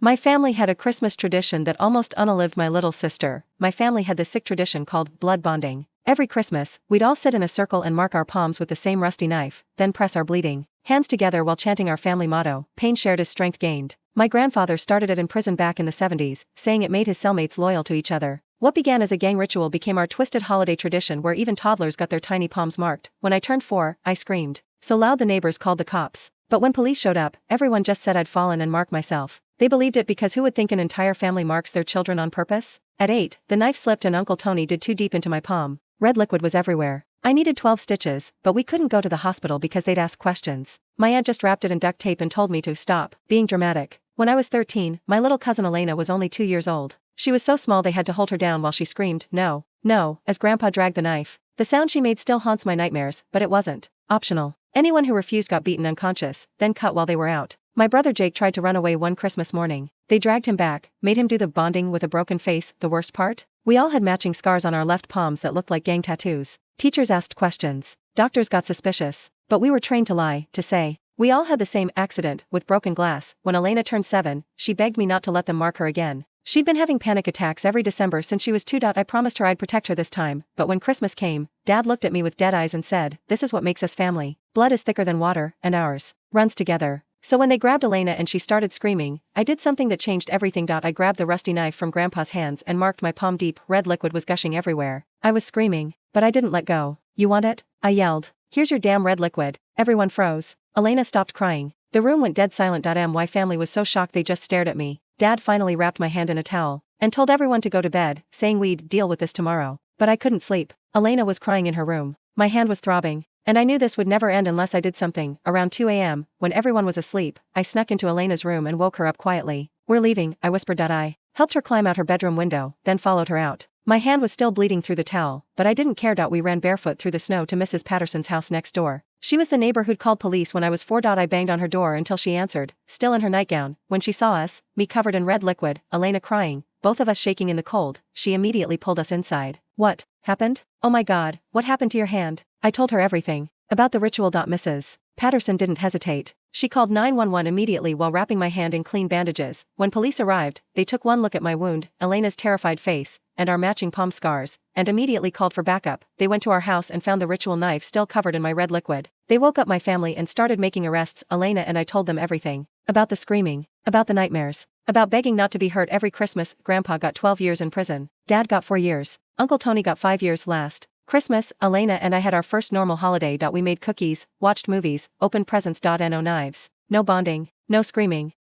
My family had a Christmas tradition that almost unalived my little sister. My family had this sick tradition called blood bonding. Every Christmas, we'd all sit in a circle and mark our palms with the same rusty knife, then press our bleeding hands together while chanting our family motto, pain shared is strength gained. My grandfather started it in prison back in the 70s, saying it made his cellmates loyal to each other. What began as a gang ritual became our twisted holiday tradition where even toddlers got their tiny palms marked. When I turned 4, I screamed so loud the neighbors called the cops. But when police showed up, everyone just said I'd fallen and marked myself. They believed it because who would think an entire family marks their children on purpose? At 8, the knife slipped and Uncle Tony did too deep into my palm. Red liquid was everywhere. I needed 12 stitches, but we couldn't go to the hospital because they'd ask questions. My aunt just wrapped it in duct tape and told me to stop being dramatic. When I was 13, my little cousin Elena was only 2 years old. She was so small they had to hold her down while she screamed, "No, no," as Grandpa dragged the knife. The sound she made still haunts my nightmares, but it wasn't optional. Anyone who refused got beaten unconscious, then cut while they were out. My brother Jake tried to run away one Christmas morning. They dragged him back, made him do the bonding with a broken face. The worst part? We all had matching scars on our left palms that looked like gang tattoos. Teachers asked questions. Doctors got suspicious. But we were trained to lie, to say. We all had the same accident, with broken glass. When Elena turned 7, she begged me not to let them mark her again. She'd been having panic attacks every December since she was 2. I promised her I'd protect her this time, but when Christmas came, Dad looked at me with dead eyes and said, "This is what makes us family. Blood is thicker than water, and ours runs together." So when they grabbed Elena and she started screaming, I did something that changed everything. I grabbed the rusty knife from Grandpa's hands and marked my palm deep. Red liquid was gushing everywhere. I was screaming, but I didn't let go. "You want it?" I yelled. "Here's your damn red liquid." Everyone froze. Elena stopped crying. The room went dead silent. My family was so shocked they just stared at me. Dad finally wrapped my hand in a towel and told everyone to go to bed, saying we'd deal with this tomorrow. But I couldn't sleep. Elena was crying in her room. My hand was throbbing. And I knew this would never end unless I did something. Around 2 a.m., when everyone was asleep, I snuck into Elena's room and woke her up quietly. "We're leaving," I whispered. I helped her climb out her bedroom window, then followed her out. My hand was still bleeding through the towel, but I didn't care. We ran barefoot through the snow to Mrs. Patterson's house next door. She was the neighbor who'd called police when I was 4. I banged on her door until she answered, still in her nightgown. When she saw us, me covered in red liquid, Elena crying, both of us shaking in the cold, she immediately pulled us inside. "What happened? Oh my God, what happened to your hand?" I told her everything about the ritual. Mrs. Patterson didn't hesitate. She called 911 immediately while wrapping my hand in clean bandages. When police arrived, they took one look at my wound, Elena's terrified face, and our matching palm scars, and immediately called for backup. They went to our house and found the ritual knife still covered in my red liquid. They woke up my family and started making arrests. Elena and I told them everything. About the screaming, about the nightmares, about begging not to be hurt every Christmas. Grandpa got 12 years in prison. Dad got 4 years. Uncle Tony got 5 years last Christmas. Elena and I had our first normal holiday. We made cookies, watched movies, opened presents. No knives, no bonding, no screaming.